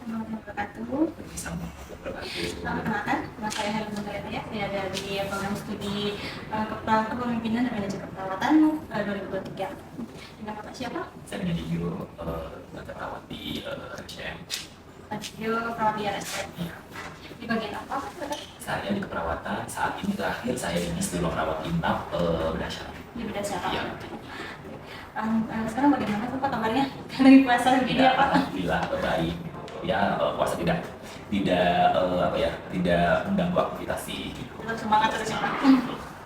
Warahmatullahi wabarakatuh. Sama berbagai Perkenalkan, nama saya Helen Nurhayati ya. Saya dari program studi Kepemimpinan dan Manajemen Keperawatan 2023. Dengan Bapak siapa? saya menjadi guru perawat di RCM. Radio Perawat di RSM. Di bagian apa? Saya di keperawatan saat ini terakhir saya ini di ruang rawat inap berdasar. Di bidang syaraf. Iya. Sekarang bagaimana Pak kabarnya? Lagi puasa begini ya Pak? Alhamdulillah baik. Ya puasa tidak tidak mengganggu aktivitas sih. Tetap semangat terus ya Pak.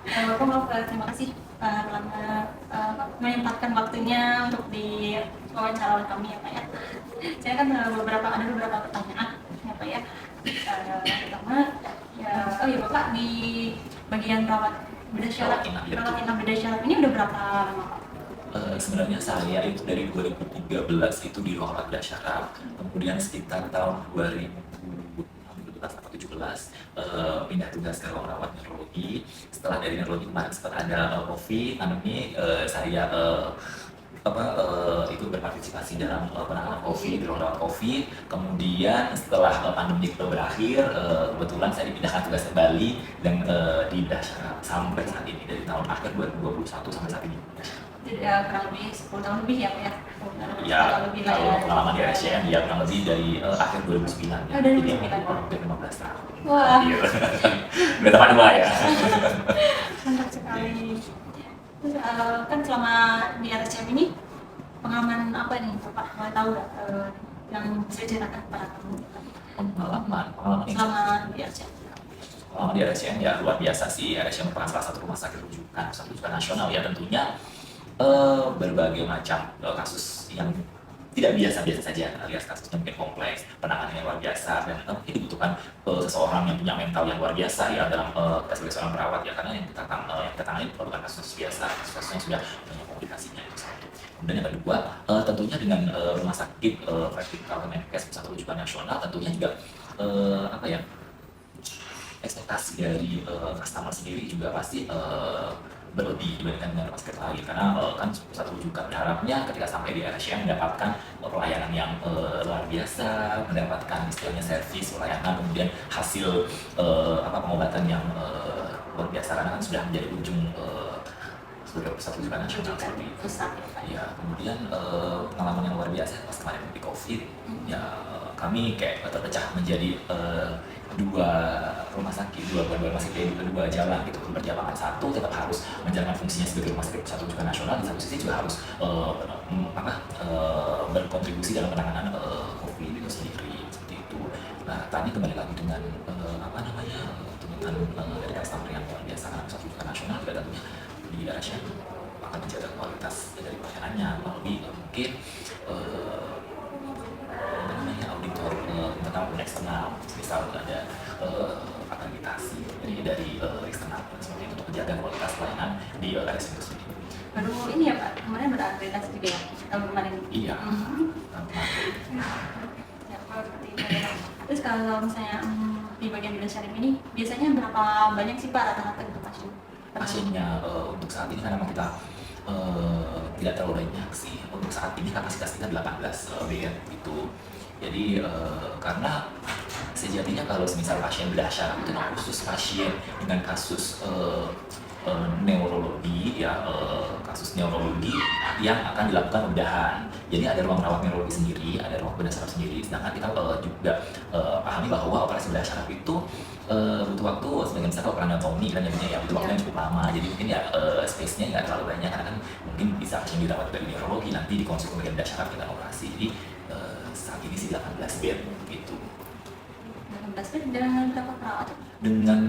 Bapak mau terima kasih telah menyempatkan waktunya untuk di wawancara oleh kami ya Pak ya. Saya kan ada beberapa pertanyaan ya Pak ya. Pertama ya, Bapak di bagian rawat bedah syaraf ini udah berapa lama Pak? Sebenarnya saya itu dari 2013 itu di ruang rawat bedah syaraf, kemudian sekitar tahun 2016 atau 17 pindah tugas ke ruang rawat neurologi. Setelah dari neurologi kemarin sempat ada COVID, pandemi, saya ikut berpartisipasi dalam penanganan COVID di ruang rawat COVID. Kemudian setelah pandemi itu berakhir, kebetulan saya dipindahkan tugas ke Bali dan di bedah syaraf sampai saat ini dari tahun akhir 2021 sampai saat ini. Jadi kurang lebih 10 tahun lebih ya Pak ya? Ya, kalau pengalaman di RSCM ya kurang lebih dari akhir 2009 ya. Dari Jadi 2009. kurang lebih 15 tahun. Wah. Iya. Udah teman dua ya. Mantap sekali. Terus kan selama di RSCM ini pengalaman apa nih Bapak mau tahu nggak yang bisa ceritakan kepada kamu Pengalaman yang selama di RSCM? Pengalaman di RSCM ya luar biasa sih. RSCM merupakan salah satu rumah sakit rujukan nasional ya tentunya. Berbagai macam kasus yang tidak biasa-biasa saja, alias kasusnya mungkin kompleks, penanganannya luar biasa, dan mungkin dibutuhkan seseorang yang punya mental yang luar biasa ya dalam kita sebagai seorang perawat ya, karena yang kita tangani bukan kasus biasa, kasus yang sudah banyak komplikasinya itu satu. Kemudian yang kedua, tentunya dengan rumah sakit vertikal Kemenkes pusat rujukan nasional, tentunya juga ekspektasi dari customer sendiri juga pasti berlebih dibandingkan dengan rumah sakit lain, karena kan pusat rujukan berharapnya ketika sampai di RSCM mendapatkan pelayanan yang luar biasa, mendapatkan istilahnya servis pelayanan, kemudian hasil pengobatan yang luar biasa, karena kan sudah menjadi ujung sebagai pusat rujukan nasional seperti itu. Ya, kemudian pengalaman yang luar biasa pas kemarin di COVID, ya kami kayak terpecah menjadi dua rumah sakit, dua jalan gitu, berjalan. Satu tetap harus menjalankan fungsinya sebagai rumah sakit pusat rujukan nasional, di satu sisi juga harus berkontribusi dalam penanganan COVID itu sendiri seperti itu. Nah, tadi kembali lagi dengan tuntutan dari customer yang luar biasa, karena pusat rujukan nasional juga tentunya di RSCM akan menjaga kualitas dari pelayanannya melalui mungkin auditor internal dan eksternal, misal ada akreditasi dari eksternal seperti itu untuk menjaga kualitas pelayanan di RSCM itu sendiri. Baru ini ya Pak, kemarin berakreditasi juga ya tahun kemarin? Iya. Ya, seperti itu ya. Terus kalau misalnya di bagian bedah syaraf ini biasanya berapa banyak sih Pak rata-rata untuk pasiennya untuk saat ini kan memang kita tidak terlalu banyak sih. Untuk saat ini kapasitas kita 18 bed itu. Jadi karena sejatinya kalau misal pasien bedah syaraf itu khusus pasien dengan kasus neurologi ya, kasus neurologi yang akan dilakukan bedahan. Jadi ada ruang rawat neurologi sendiri, ada ruang bedah syaraf sendiri. Sedangkan kita juga pahami bahwa operasi bedah syaraf itu butuh waktu, sebagian besar kalau anatomi kan jadinya ya butuh waktu yang cukup lama. Jadi mungkin ya space-nya nggak terlalu banyak, karena kan mungkin bisa pasien dirawat dari neurologi nanti dikonsul bagian bedah syaraf kita operasi. Jadi saat ini sih 18 bed gitu. 18 bed dengan berapa perawat? Dengan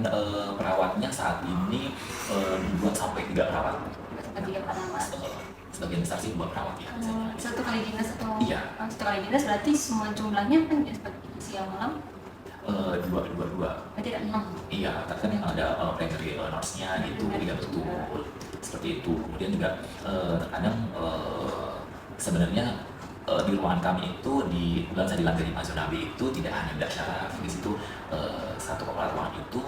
perawatnya saat ini 2 sampai 3 perawat. Sebagian besar sih 2 perawat ya. Satu kali dinas atau? Iya. Satu kali dinas berarti semua jumlahnya kan ya siang malam? Dua. Berarti ada 6? Iya, tapi kan yang ada primary nurse-nya gitu, tidak betul seperti itu. Kemudian juga terkadang sebenarnya di ruangan kami itu di bulan saya dilantai di zona B itu tidak hanya bedah syaraf, di situ satu kepala ruangan itu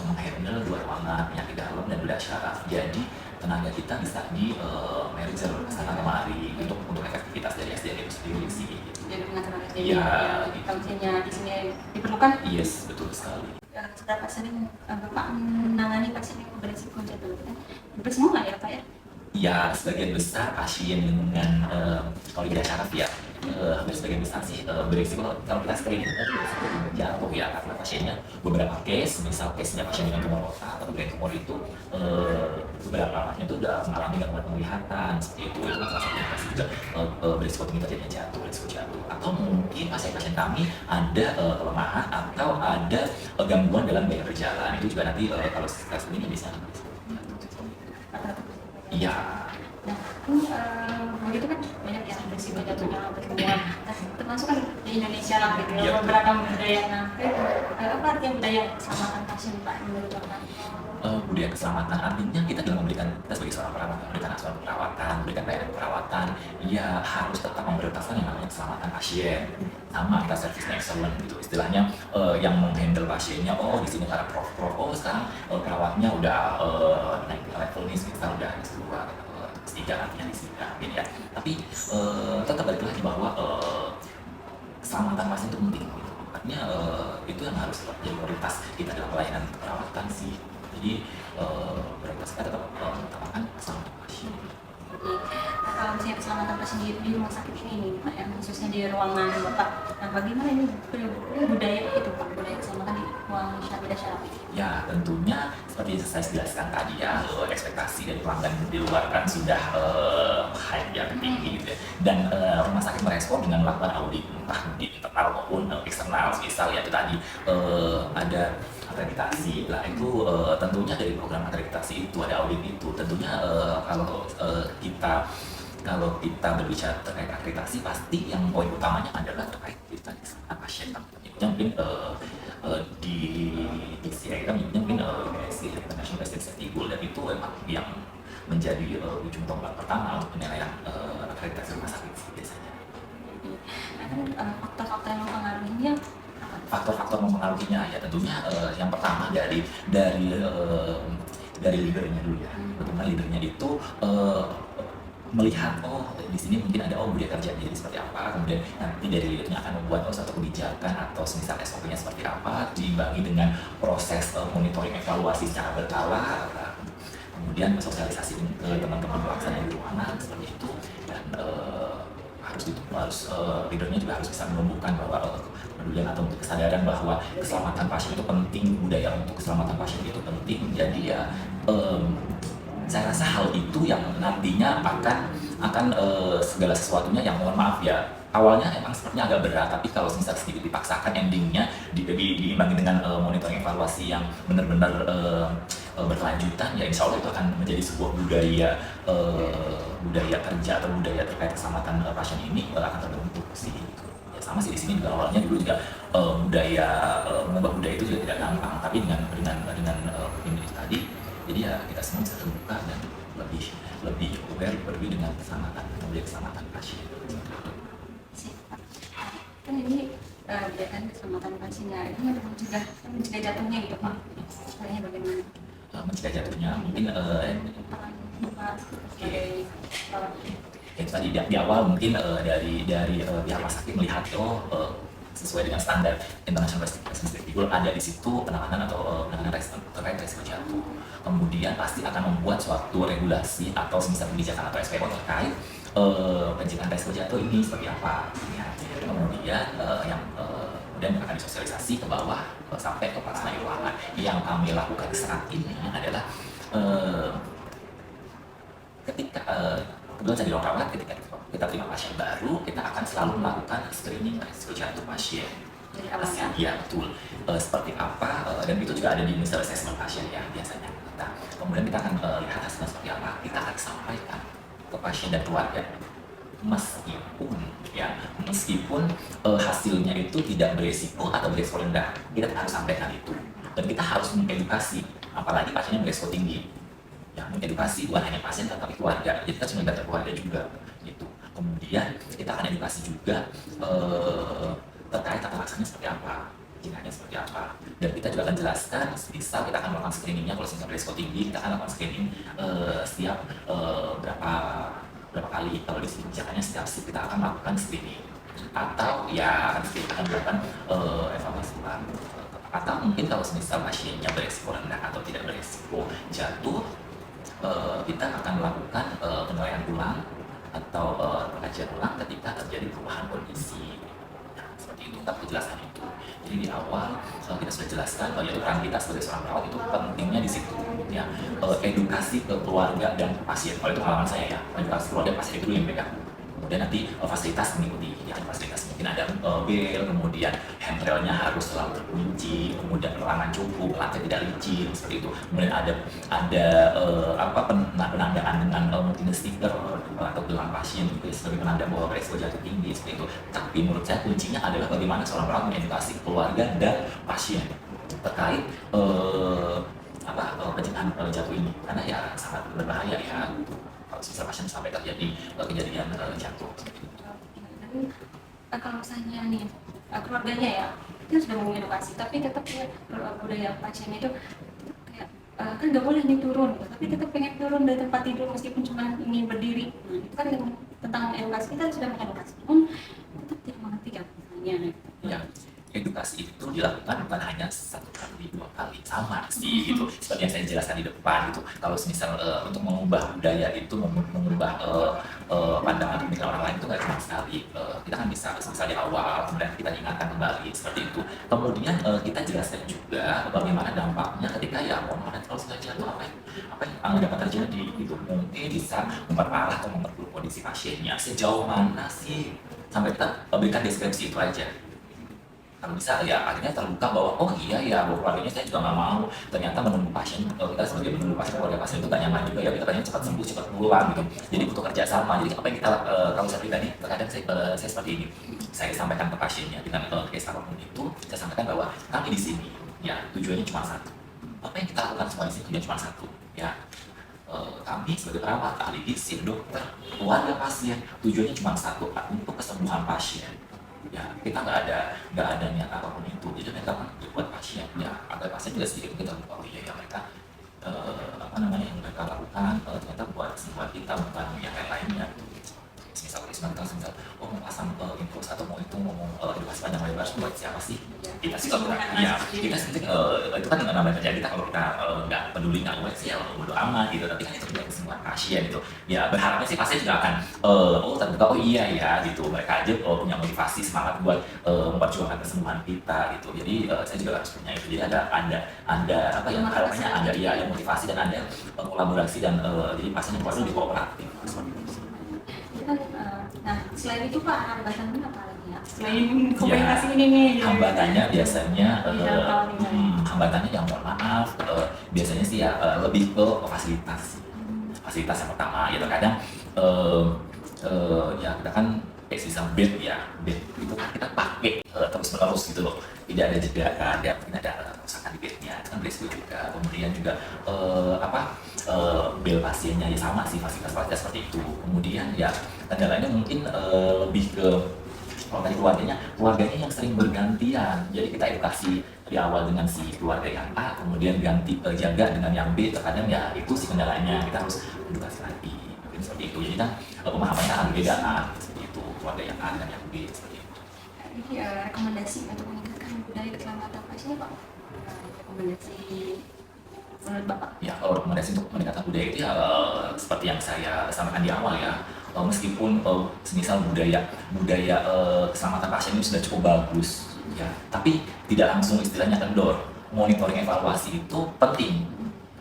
menghandle 2 ruangan, penyakit dalam dan bedah syaraf. Jadi tenaga kita bisa di merger sana kemari untuk efektivitas dari SDM itu sendiri sih. Jadi dengan tenaga sendiri Iya. kalau misalnya di sini diperlukan. Yes, betul sekali. Seberapa sering Bapak menangani pasien yang berisiko jatuh? Hampir semua nggak ya Pak ya? Ya, sebagian besar pasien dengan kalau tidak syaraf ya, hampir sebagian besar sih berisiko kalau kita screening itu berisiko jatuh ya, karena pasiennya beberapa case, misal case-nya pasien dengan tumor otak atau dengan tumor itu beberapa pasien itu udah mengalami gangguan penglihatan seperti itu kan salah satu indikasi juga berisiko tinggi terjadinya jatuh, berisiko jatuh. Atau mungkin pasien-pasien kami ada kelemahan atau ada gangguan dalam gaya berjalan, itu juga nanti kalau tes ini bisa. Iya. Nah, begitu kan banyak yang berisiko jatuhnya pertemuan. Nah, termasuk kan di Indonesia lah gitu ya, Iya. beragam budaya. Nah, apa artinya budaya keselamatan pasien Pak menurut Bapak? Budaya keselamatan artinya kita dalam kita sebagai seorang perawat memberikan asuhan perawatan, memberikan layanan perawatan, ya harus tetap memprioritaskan yang namanya keselamatan pasien. Sama kita servisnya excellent gitu istilahnya, yang menghandle pasiennya, oh di sini para prof, oh sekarang perawatnya udah naik ke level ini, sekarang udah S2 S3 nantinya di sini mungkin ya. Tapi tetap balik lagi bahwa keselamatan pasien itu penting gitu. Artinya itu yang harus jadi prioritas kita dalam pelayanan perawatan sih. Jadi prioritas kita tetap mengutamakan keselamatan pasien. Jadi, kalau misalnya keselamatan pasien di rumah sakit ini nih, Pak, yang khususnya di ruangan Bapak, nah bagaimana ini budaya itu Pak, budaya keselamatan di ruang syaraf ini? Ya tentunya seperti yang saya jelaskan tadi ya, ekspektasi dari pelanggan di luar kan sudah hype yang tinggi gitu ya. Dan rumah sakit merespon dengan melakukan audit entah di internal maupun eksternal, misal ya itu tadi ada akreditasi lah, itu tentunya dari program akreditasi itu ada audit itu tentunya kalau kita berbicara terkait akreditasi pasti yang poin utamanya adalah terkait kita keselamatan pasien. Yang mungkin di DCI kita menyebutnya mungkin IPSG, International Patient Safety Goal, dan itu memang yang menjadi ujung tombak pertama untuk penilaian akreditasi rumah sakit sih biasanya. Nah, kan faktor-faktor yang mempengaruhinya apa? Faktor-faktor mempengaruhinya ya tentunya yang pertama dari leadernya dulu ya. Bagaimana leadernya itu melihat di sini mungkin ada budaya kerjanya jadi seperti apa, kemudian nanti dari leadernya akan membuat suatu kebijakan atau semisal SOP-nya seperti apa, diimbangi dengan proses monitoring evaluasi secara berkala, kemudian sosialisasi ke teman-teman pelaksana di ruangan seperti itu. Dan leadernya juga harus bisa menumbuhkan bahwa kepedulian atau untuk kesadaran bahwa keselamatan pasien itu penting, budaya untuk keselamatan pasien itu penting. Jadi ya saya rasa hal itu yang nantinya akan segala sesuatunya yang mohon maaf ya awalnya emang sepertinya agak berat, tapi kalau misalnya sedikit dipaksakan endingnya diimbangi dengan monitoring evaluasi yang benar-benar berkelanjutan, ya insya Allah itu akan menjadi sebuah budaya kerja atau budaya terkait keselamatan pasien ini akan terbentuk sih. Ya sama sih di sini juga awalnya dulu juga mengubah budaya itu juga tidak gampang, tapi dengan ini tadi, jadi ya kita semua bisa terbuka dan lebih aware, lebih dengan keselamatan pasien. Kan ini kan keselamatan pasiennya ini untuk mencegah jatuhnya gitu Pak. Caranya bagaimana? Mencegah jatuhnya mungkin yang tadi di awal mungkin dari pihak rumah sakit melihat sesuai dengan standar International Patient Safety Goal ada di situ penanganan terkait resiko jatuh. Kemudian pasti akan membuat suatu regulasi atau semisal kebijakan atau SPO terkait pencegahan resiko jatuh ini seperti apa. Ya. Kemudian kemudian akan disosialisasi ke bawah sampai ke pelaksana ruangan. Yang kami lakukan saat ini adalah ketika kebetulan saya di ruang rawat, ketika kita terima pasien baru, kita akan selalu melakukan screening resiko jatuh pasien. Jadi awalnya? Iya betul. Seperti apa, dan itu juga ada di initial assessment pasien ya biasanya. Nah, kemudian kita akan lihat hasilnya seperti apa. Kita akan sampaikan ke pasien dan keluarga. Meskipun hasilnya itu tidak beresiko atau beresiko rendah, kita harus sampaikan itu. Dan kita harus mengedukasi, apalagi pasiennya beresiko tinggi. Ya, mengedukasi bukan hanya pasien tapi keluarga, jadi kita harus melibatkan keluarga juga gitu. Kemudian kita akan edukasi juga terkait tata laksananya seperti apa, jinanya seperti apa, dan kita juga akan jelaskan misal kita akan melakukan screeningnya kalau misalnya beresiko tinggi, kita akan melakukan screening setiap berapa kali. Kalau di sini kebijakannya setiap shift kita akan melakukan screening. atau ya kita akan melakukan evaluasi ulang. Atau mungkin kalau misal pasiennya beresiko rendah atau tidak beresiko jatuh, kita akan melakukan penilaian ulang atau pengajian ulang ketika terjadi perubahan kondisi. Nah, seperti itu, kita jelaskan itu. Jadi di awal kita sudah jelaskan yaitu peran kita sebagai seorang perawat itu pentingnya di situ, ya, edukasi ke keluarga dan pasien. Kalau itu pengalaman saya ya, edukasi keluarga dan pasien itu dulu yang pegang. Kemudian nanti fasilitas mengikuti, ya fasilitas mungkin ada bel, kemudian handrailnya harus selalu terkunci, kemudian ruangan cukup, lantai tidak licin seperti itu. Kemudian ada penandaan dengan mungkin stiker atau gelang pasien itu sebagai penanda bahwa beresiko jatuh tinggi seperti itu. Tapi menurut saya kuncinya adalah bagaimana seorang perawat mengedukasi keluarga dan pasien terkait pencegahan jatuh ini, karena ya sangat berbahaya ya kalau misalnya pasien sampai terjadi kejadian jatuh. Dan kalau misalnya nih keluarganya ya kita sudah mengedukasi, tapi tetap ya budaya pasien itu kayak kan nggak boleh nih turun, tapi tetap pengen turun dari tempat tidur meskipun cuma ingin berdiri. Nah, itu kan tentang edukasi, kita sudah mengedukasi, namun tetap tidak mengerti kan misalnya. Ya, edukasi itu dilakukan bukan hanya 1 kali, 2 kali, sama sih gitu. Seperti yang saya jelaskan di depan gitu. Kalau misal untuk mengubah budaya itu, mengubah pandangan pemikiran orang lain itu nggak cuma sekali. Kita kan bisa misalnya di awal, kemudian kita ingatkan kembali seperti itu. Kemudian kita jelaskan juga bagaimana dampaknya ketika ya kalau sudah jatuh apa yang dapat terjadi gitu. Mungkin bisa memperparah atau memperburuk kondisi pasiennya. Sejauh mana sih, sampai kita berikan deskripsi itu aja. Kalau bisa ya akhirnya terbuka bahwa oh iya ya bahwa keluarganya saya juga nggak mau ternyata menunggu pasien, kita sebagai menunggu pasien, keluarga pasien itu gak nyaman juga ya, kita pengen cepat sembuh cepat pulang gitu. Jadi butuh kerjasama. Jadi apa yang kita kalau saya pribadi terkadang saya seperti ini, saya sampaikan ke pasiennya dengan case apapun itu, saya sampaikan bahwa kami di sini ya tujuannya cuma satu. Apa yang kita lakukan semua di sini tujuannya cuma satu ya. Kami sebagai perawat, ahli gizi, dokter, keluarga pasien tujuannya cuma satu, untuk kesembuhan pasien. Ya kita nggak ada niat apapun itu. Jadi mereka buat pasien ya agar pasien juga sedikit kita tahu oh iya ya mereka yang mereka lakukan ternyata buat kesembuhan kita bukan yang lainnya. Misal kita oh mau pasang infus atau mau edukasi panjang lebar buat siapa sih? Kita sih kalau kita sendiri itu kan namanya kerjaan kita. Kalau kita nggak peduli nggak buat sih ya bodo amat gitu. Tapi kan itu buat kesembuhan pasien gitu. Ya berharapnya sih pasien juga akan terbuka oh iya ya gitu. Mereka aja punya motivasi semangat buat memperjuangkan kesembuhan kita gitu. Jadi saya juga harus punya itu. Jadi ada harapannya ada motivasi dan ada kolaborasi dan jadi pasien yang lebih kooperatif. Nah, selain itu Pak, hambatannya apa lagi ya? Selain komunikasi ini nih. Hambatannya biasanya, hambatannya yang mohon maaf, biasanya sih ya lebih ke fasilitas. Fasilitas yang pertama, ya terkadang ya kita kan sistem bed ya, bed itu kan kita pakai terus menerus gitu loh, tidak ada jeda, mungkin ada kerusakan di bednya, itu kan beresiko juga. Kemudian juga bel pasiennya ya sama sih, fasilitas seperti itu. Kemudian ya kendalanya mungkin lebih ke kalau tadi keluarganya yang sering bergantian. Jadi kita edukasi di awal dengan si keluarga yang A, kemudian ganti jaga dengan yang B. Terkadang ya itu sih kendalanya, kita harus edukasi lagi. Mungkin seperti itu. Jadi kan pemahamannya agak beda seperti itu, keluarga yang A dan yang B seperti itu. Jadi rekomendasi untuk meningkatkan budaya keselamatan pasien Pak. Rekomendasi menurut Bapak? Ya, kalau rekomendasi untuk meningkatkan budaya itu ya seperti yang saya sampaikan di awal ya. Meskipun semisal budaya keselamatan pasien ini sudah cukup bagus ya, tapi tidak langsung istilahnya kendor. Monitoring evaluasi itu penting.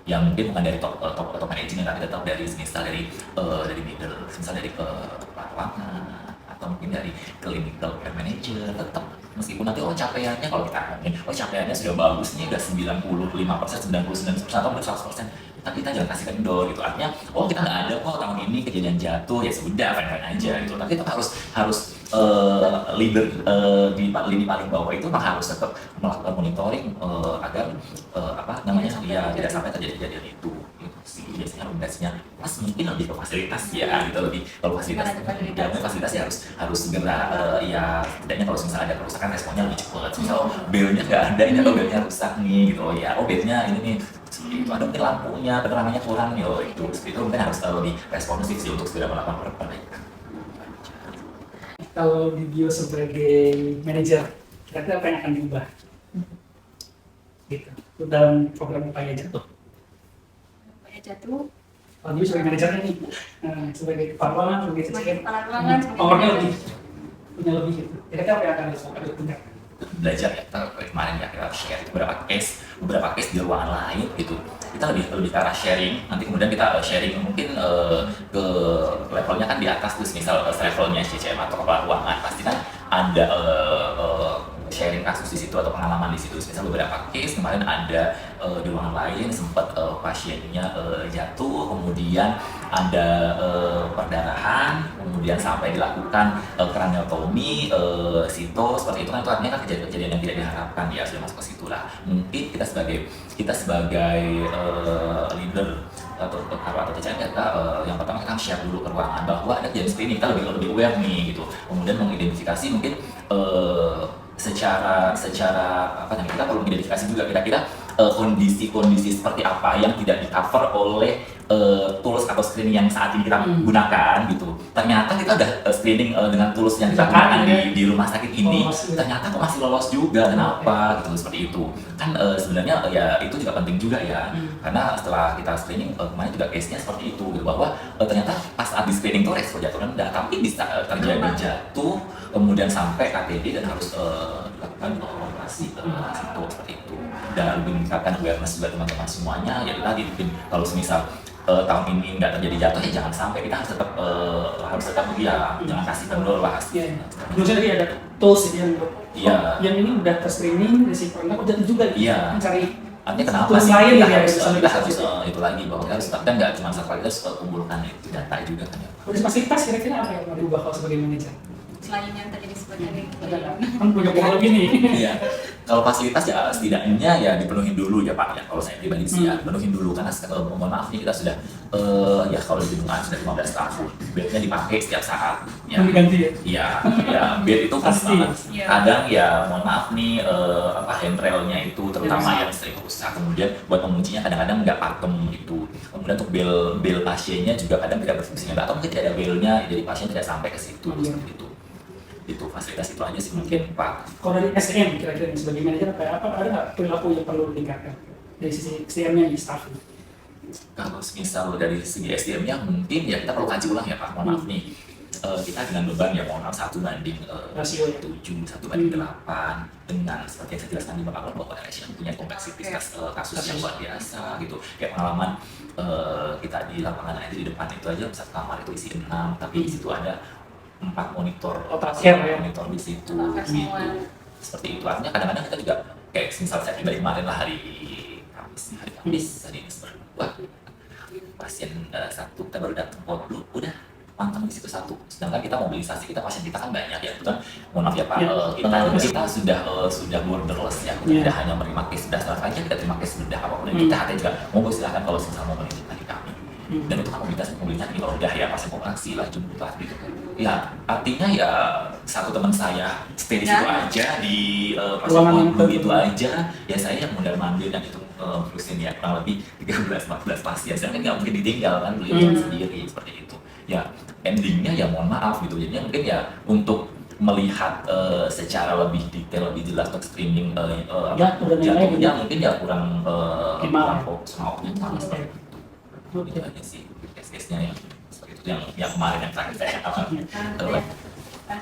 Yang mungkin bukan dari top manajemen, tapi tetap dari semisal dari middle, semisal dari perawatan atau mungkin dari clinical care manager. Tetap meskipun nanti capaiannya kalau kita ngomongin capaiannya sudah bagus nih, udah 95%, 99% atau 100%, tapi kita jangan kasih kendor gitu. Artinya kita nggak ada kok tahun ini kejadian jatuh, ya sudah fine aja gitu. Tapi tetap harus leader di lini paling bawah itu harus tetap melakukan monitoring agar tidak sampai terjadi kejadian itu. Gitu sih biasanya rekomendasinya. Mas mungkin lebih ke fasilitas ya gitu, lebih kalau fasilitas ya harus segera ya setidaknya kalau misalnya ada kerusakan responnya lebih cepat. Misal belnya nggak ada ini atau belnya rusak nih gitu ya, bednya ini nih itu ada mungkin lampunya penerangannya kurang itu mungkin harus lebih responsif sih untuk segera melakukan perbaikan. kalau di Bio sebagai manajer, kira-kira apa yang akan diubah? Gitu. Dalam program upaya jatuh. Upaya jatuh. Kalau Bio sebagai manajernya nih, sebagai kepala ruangan, Sebagai kepala ruangan, sebagai powernya manajer. lebih, punya lebih gitu. Kira-kira apa yang akan dilakukan? Belajar ya, kita kemarin ya kita share beberapa case di ruangan lain gitu. Kita lebih ke arah sharing, nanti kemudian kita sharing mungkin ke levelnya kan di atas, terus misal levelnya CCM atau kepala ruangan pasti kan ada sharing kasus di situ atau pengalaman di situ. Misal beberapa case kemarin ada di ruangan lain sempat pasiennya jatuh, kemudian ada perdarahan, kemudian sampai dilakukan kraniotomi, sito, seperti itu kan, itu artinya kan kejadian yang tidak diharapkan ya, sudah masuk ke situ lah. Mungkin kita sebagai leader atau TCM kita yang pertama kita share dulu ke ruangan bahwa ada kejadian seperti ini, kita lebih aware nih gitu, kemudian mengidentifikasi mungkin secara apa namanya, kita perlu mengidentifikasi juga kira-kira kondisi-kondisi seperti apa yang tidak di-cover oleh tools atau screening yang saat ini kita gunakan gitu. Ternyata kita udah screening dengan tools yang kita gunakan di rumah sakit ini, ternyata kok masih lolos juga, kenapa gitu, seperti itu. Kan sebenarnya ya itu juga penting juga ya, karena setelah kita screening kemarin juga case-nya seperti itu gitu, bahwa ternyata pas saat di screening tuh resiko jatuh rendah, tapi bisa terjadi jatuh kemudian sampai KTD dan harus dilakukan operasi situ, seperti itu. Dan lebih meningkatkan awareness juga teman-teman semuanya, ya tadi mungkin kalau semisal tahun ini nggak terjadi jatuh ya jangan sampai, kita harus tetap ya jangan kasih kendor lah. Maksudnya tadi ada tools yang yang ini udah ter-screening risikonya kok jatuh juga. Iya. Mencari artinya kenapa tools sih lain kita ya, harus itu lagi, bahwa kita harus kan nggak cuma satu kali, kita harus kumpulkan itu data juga kan ya. Terus fasilitas kira-kira apa yang mau diubah kalau sebagai manajer? Selain yang tadi disebutkan Kan punya power lebih nih. Iya. Kalau fasilitas ya setidaknya ya dipenuhin dulu ya Pak ya. Kalau saya pribadi sih ya penuhin dulu, karena mohon maaf nih kita sudah ya kalau di lingkungan sudah 15 tahun, bednya dipakai setiap saat. Ya. Ganti ya. Iya, ya bed itu pas Pasti. banget. Kadang ya mohon maaf nih handrailnya itu terutama yang sering rusak, kemudian buat menguncinya kadang-kadang nggak pakem itu. Kemudian untuk bel pasiennya juga kadang tidak berfungsi, atau mungkin tidak ada belnya, jadi pasien tidak sampai ke situ seperti itu. Itu fasilitas itu aja sih mungkin Pak. Kalau dari SDM kira-kira sebagai manajer apa ada nggak perilaku yang perlu ditingkatkan dari sisi SDM-nya di staff? Kalau misal dari segi SDM-nya mungkin ya kita perlu kaji ulang ya Pak. Mohon maaf nih, kita dengan beban ya mohon maaf 1 banding Rasio 7, 1 banding 8, dengan seperti yang saya jelaskan di awal bahwa RSCM punya kompleksitas kasus yang luar biasa gitu. Kayak pengalaman kita di lapangan aja di depan itu aja satu kamar itu isi 6, tapi di situ ada 4 monitor monitor di situ gitu. Seperti itu, artinya kadang-kadang kita juga kayak misal saya pribadi kemarin lah hari Kamis hari ini berdua pasien satu kita baru datang dulu udah mantap di situ satu, sedangkan kita mobilisasi pasien kita kan banyak ya, betul. Mohon maaf ya Pak, kita sudah borderless ya, kita tidak hanya menerima case dasar saja, kita terima case bedah apapun yang kita ada juga mau silahkan kalau misal mau menitipkan di kami. Dan itu kan mobilitasnya ini kalau udah ya pasien operasi lah jumlah gitu kan. Ya artinya ya satu teman saya stay di situ aja di pasien itu aja, ya saya yang modal mandir dan itu terusin ya kurang lebih 13-14 pasien, saya kan nggak mungkin ditinggal kan, beliau sendiri seperti itu. Ya endingnya ya mohon maaf gitu, jadinya mungkin ya untuk melihat secara lebih detail, lebih jelas untuk streaming jatuhnya mungkin ya kurang fokus mau seperti itu. Itu aja sih case-nya yang seperti itu, yang kemarin yang terakhir saya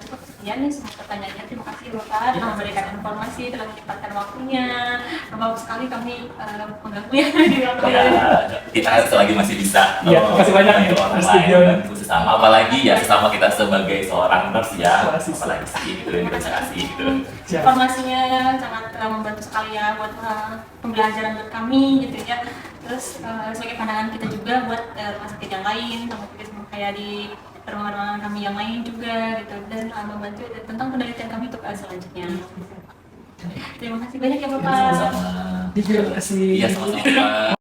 cukup sekian nih semua pertanyaannya. Terima kasih Bapak telah memberikan informasi, telah menyempatkan waktunya. Bagus sekali kami mengganggu ya di waktu kita selagi masih bisa kasih banyak ya orang lain sesama, apalagi ya sesama kita sebagai seorang nurse ya, apalagi sih gitu yang kita kasih gitu. Informasinya sangat membantu sekali ya buat pembelajaran buat kami gitu ya. Terus sebagai pandangan kita juga buat rumah sakit yang lain, sama kayak di ruangan-ruangan kami yang lain juga gitu, dan membantu tentang penelitian kami untuk selanjutnya. Terima kasih banyak ya Bapak. Terima kasih. Iya, sama-sama.